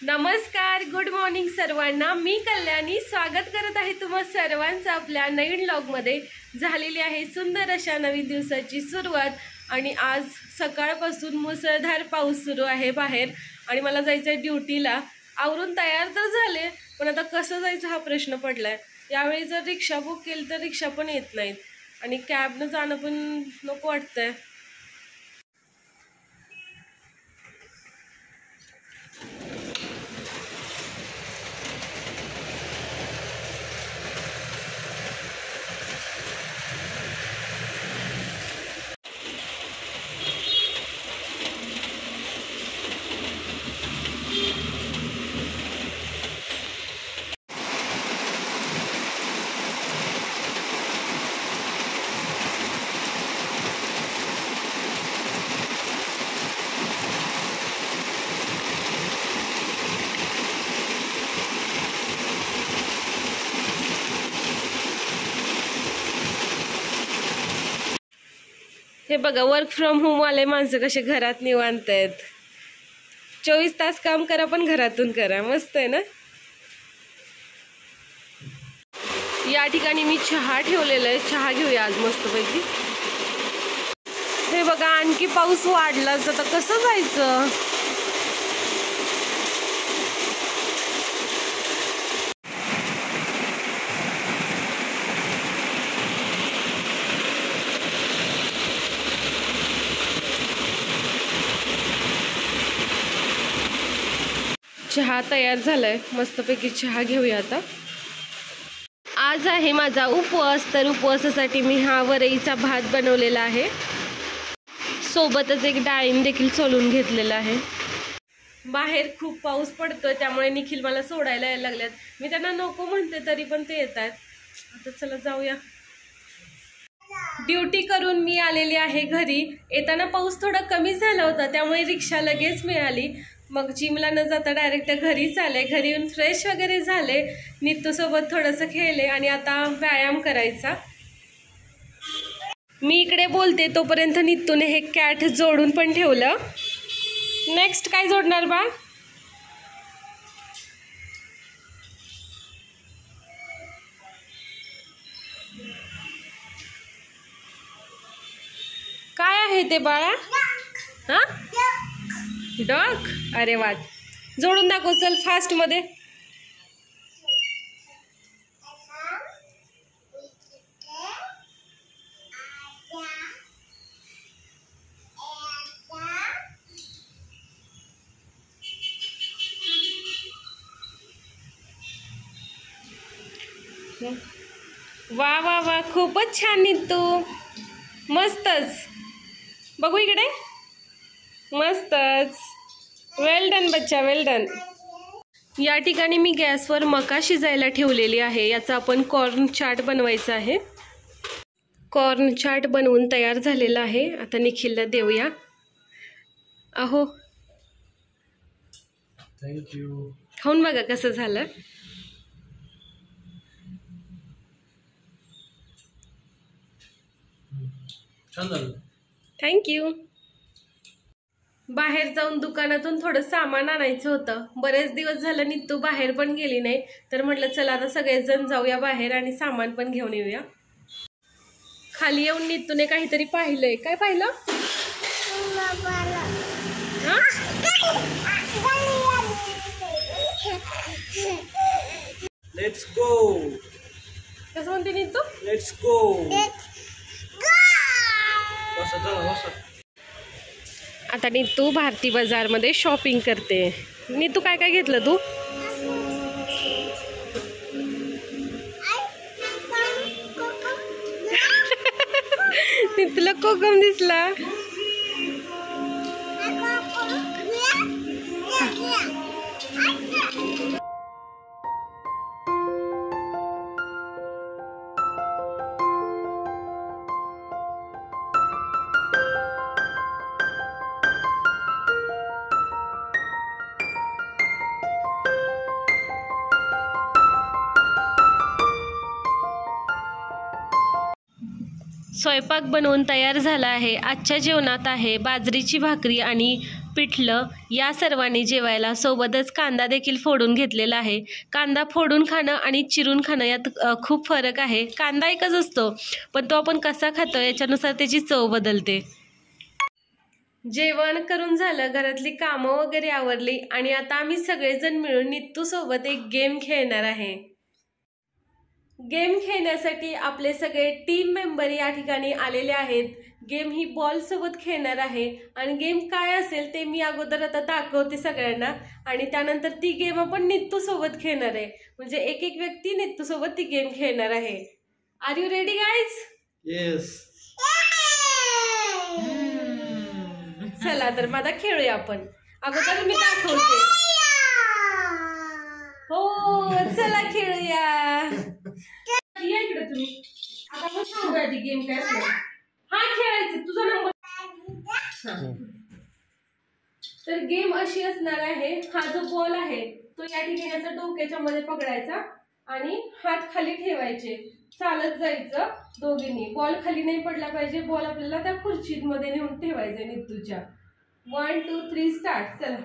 नमस्कार, good morning सर्वांना। मी कल्याणी स्वागत करत आहे तुम्हा सर्वांचं आपल्या नवीन व्लॉगमध्ये। झालेली आहे सुंदर अशा नवीन दिवसाची सुरुवात आणि आज सकाळपासून मुसळधार पाऊस सुरू आहे बाहेर आणि मला जायचं आहे ड्युटीला। आवरून तयार तर झाले, पण आता कसं जायचं हा प्रश्न पडलाय। यावेळी जर रिक्षा बुक केली तर रिक्षा पण येत नाहीत आणि कॅबनं जाणं पण नको वाटतंय। हे बघा, वर्क फ्रॉम होम वाले माणसं कसे घरात निवांत आहेत। 24 तास काम करा पण घरातून करा, मस्त आहे ना। या ठिकाणी मी चहा ठेवलेला आहे, चहा घेऊया आज मस्तपैकी। हे बघा, आणखी पाऊस वाढलाच, आता कसं जायचं। चहा तयार झालाय, मस्तपैकी चहा घेऊया आता। आज आहे माझा उपवास, तर उपवासासाठी मी हा वरईचा भात बनवलेला आहे, सोबतच एक डाळिंब देखील सोलून घेतलेला आहे। बाहेर खूप पाऊस पडतोय त्यामुळे निखिल मला सोडायला यायला लागल्यात। मी त्यांना नको म्हणते तरी पण ते येत आहेत। आता चला जाऊया। ड्युटी करून मी आलेली आहे घरी। येताना पाऊस थोडा कमी झाला होता त्यामुळे रिक्षा लगेच मिळाली। मग जिमला न जाता डायरेक्ट घरीच आले। घरी येऊन फ्रेश वगैरे झाले, नित्तूसोबत थोडंसं खेळले आणि आता व्यायाम करायचा। मी इकडे बोलते तोपर्यंत नित्तूने हे कॅट जोडून पण ठेवलं। नेक्स्ट काय जोडणार बा? काय आहे ते बाळा? हा, डॉग? अरे वा, जोडून दाखव चल फास्ट मध्ये। वा वा वा, खूपच छान नित्तू, मस्तच। बघू इकडे, मस्तच, वेल डन बच्चा, वेल डन। या ठिकाणी मी गॅसवर मका शिजायला ठेवलेली आहे। याचा आपण कॉर्न चाट बनवायचा आहे। कॉर्न चाट बनवून तयार झालेला आहे। आता निखिलला देऊया। अहो, थँक्यू। खाऊन बघा कसं झालं। थँक्यू। बाहेर जाऊन दुकानातून थोडं सामान आणायचं होतं। बरेच दिवस झालं नित्तू बाहेर पण गेली नाही, तर म्हटलं चला आता सगळेजण जाऊया बाहेर आणि सामान पण घेऊन येऊया। खाली येऊन नित्तूने काहीतरी पाहिलंय। काय पाहिलं? Let's go. कसं म्हणते नित्तू? Let's go. आता नित्तू भारती बाजारमध्ये शॉपिंग करते। नित्तू काय काय घेतलं तू? नित्तूला कोकम दिसला। स्वयंपाक बनवून तयार झाला आहे। आजच्या जेवणात आहे बाजरीची भाकरी आणि पिठलं या सर्वांनी जेवायला. सोबतच कांदा देखील फोडून घेतलेला आहे. कांदा फोडून खाणं आणि चिरून खाणं यात खूप फरक आहे. कांदा एकच असतो, पण तो आपण कसा खातो याच्यानुसार त्याची चव बदलते. जेवण करून झालं, घरातली कामं वगैरे आवरली आणि आता आम्ही सगळेजण मिळून नित्तू सोबत एक गेम खेळणार आहे. गेम खेळण्यासाठी आपले सगळे टीम मेंबर या ठिकाणी आलेले आहेत. गेम ही बॉल सोबत खेळणार आहे आणि गेम काय असेल ते मी अगोदर आता दाखवते सगळ्यांना आणि त्यानंतर ती गेम आपण नित्तू सोबत खेळणार आहे. म्हणजे एक एक व्यक्ती नित्तू सोबत ती गेम खेळणार आहे. Are you ready guys? Yes. चला तर माझा खेळूया आपण. अगोदर मी दाखवते. हो चला खेळूया. या इकडे तुम्ही. आता आपण सांगूया ती गेम काय असणार. हा खेळायचं तुझा नंबर. तर गेम अशी असणार आहे. हा जो बॉल आहे तो या ठिकाणी असा डोक्याच्या मध्ये पकडायचा आणि हात खाली ठेवायचे. चालत जायचं दोघींनी. बॉल खाली नाही पडला पाहिजे. बॉल आपल्याला त्या खुर्चीमध्ये नेऊन ठेवायचे नित्तूच्या. 1 2 3 स्टार्ट. चला.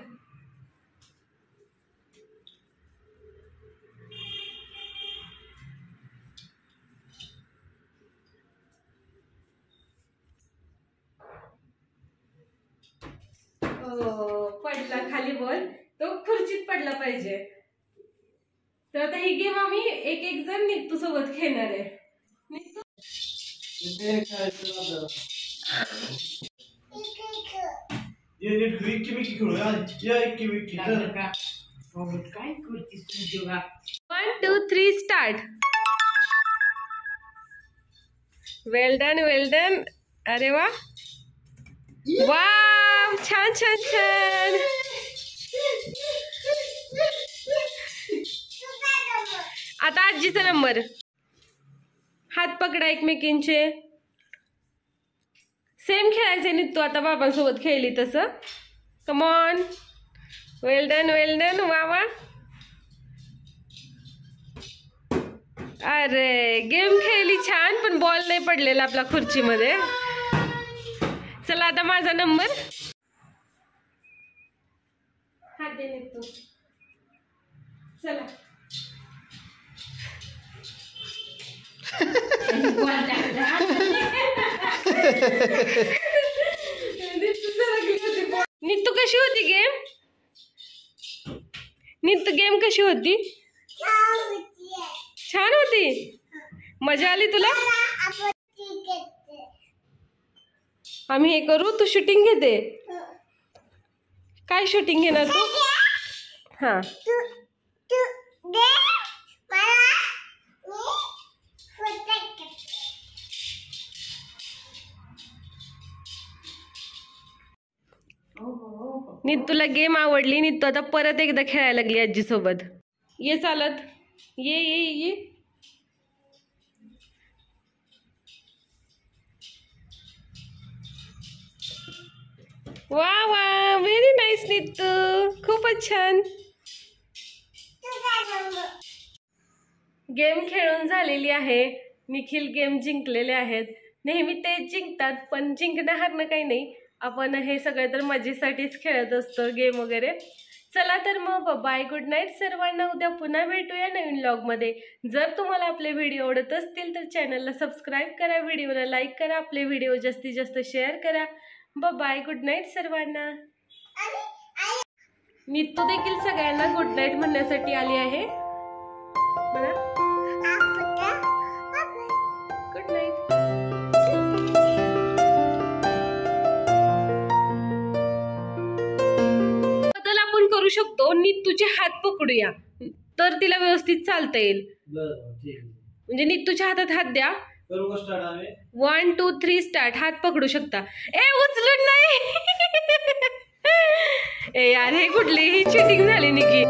पडला खाली बॉल, तो खुर्चीत पडला पाहिजे. तर आता ही गेम आम्ही एक एक जण नित्तू सोबत खेळणार आहे. नित्तू काय करतीस तू? 1 2 3 स्टार्ट. वेल डन वेल डन. अरे वा वा, छान छान छान. आता आजीचा नंबर. हात पकडा एकमेकींचे. सेम खेळायचे नित्तू आता बाबांसोबत खेळली तसं. Come on. Well done well done. वा वा. अरे गेम खेळली छान, पण बॉल नाही पडलेला आपला खुर्चीमध्ये. चला आता माझा नंबर. हात दे नित्तू. चला. नित्तू कशी होती गेम? नित्तू गेम कशी होती? छान होती. मजा आली तुला? आम्ही हे करू, तू शूटिंग घेते. काय शूटिंग घेणार तू? हा नित्तूला गेम आवडली. नित्तू आता परत एकदा खेळायला लागली आजी सोबत. ये चालत. ये ये ये. वा वा, व्हेरी नाईस नित्तू. खूपच छान. गेम खेळून झालेली आहे. निखिल गेम जिंकलेले आहेत. नेहमी तेच जिंकतात, पण जिंकणं हारणं काही नाही. आपण हे सगळं तर मजेसाठीच खेळत असतो गेम वगैरे. चला तर मग बाय, गुड नाईट सर्वांना. उद्या पुन्हा भेटूया नवीन व्लॉगमध्ये. जर तुम्हाला आपले व्हिडिओ आवडत असतील तर चॅनलला सबस्क्राईब करा, व्हिडिओला लाईक करा, आपले व्हिडिओ जास्तीत जास्त शेअर करा. बाय, गुड नाईट सर्वांना. नित्तू देखील सगळ्यांना गुड नाईट म्हणण्यासाठी आली आहे. म्हणा गुड नाईट. बदल आपण करू शकतो. नित्तूचे हात पकडूया तर तिला व्यवस्थित चालता येईल. म्हणजे नित्तूच्या हातात हात द्या. 1 2 3 स्टार्ट. हात पकडू शकता. ए उचलून नाही. ए यार, हे कुठली ही चिटिंग झाली निकी.